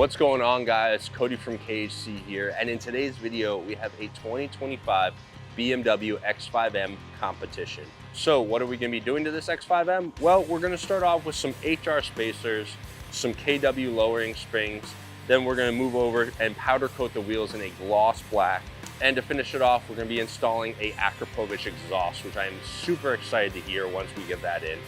What's going on, guys? Cody from KHC here, and in today's video we have a 2025 BMW X5M competition. So what are we going to be doing to this X5M? Well, we're going to start off with some H&R Spacers, some KW lowering springs, then we're going to move over and powder coat the wheels in a gloss black, and to finish it off we're going to be installing a Akrapovic exhaust, which I am super excited to hear once we get that in.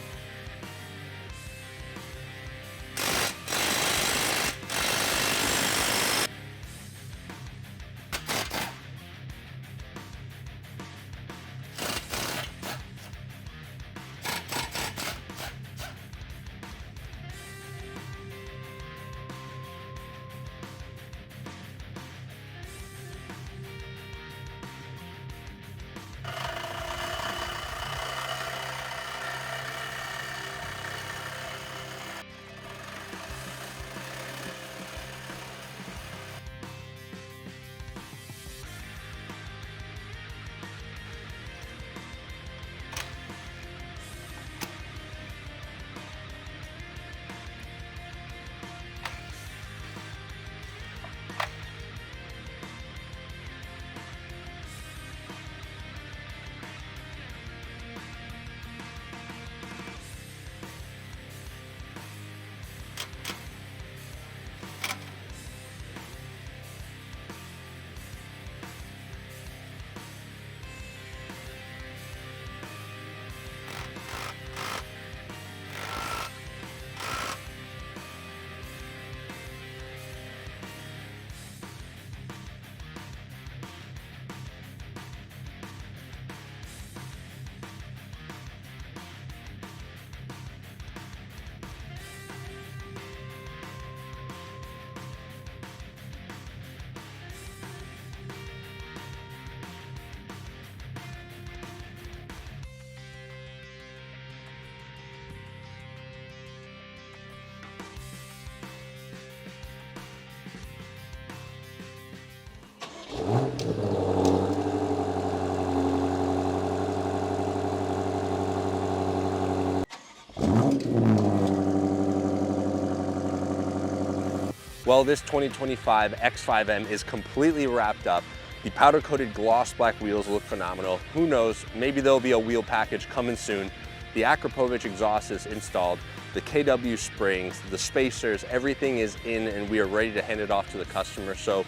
Well, this 2025 X5M is completely wrapped up. The powder coated gloss black wheels look phenomenal. Who knows, maybe there'll be a wheel package coming soon. The Akrapovic exhaust is installed, the KW springs, the spacers, everything is in and we are ready to hand it off to the customer. So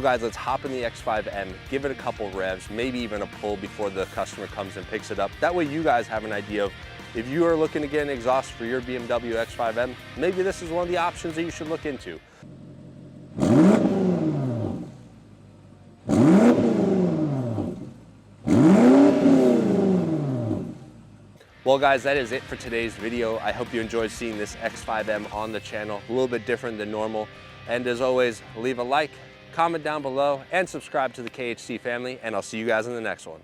guys, let's hop in the X5M, give it a couple revs, maybe even a pull before the customer comes and picks it up. That way you guys have an idea of if you are looking to get an exhaust for your BMW X5M, maybe this is one of the options that you should look into. Well guys, that is it for today's video. I hope you enjoyed seeing this X5M on the channel, a little bit different than normal. And as always, leave a like, comment down below, and subscribe to the KHC family, and I'll see you guys in the next one.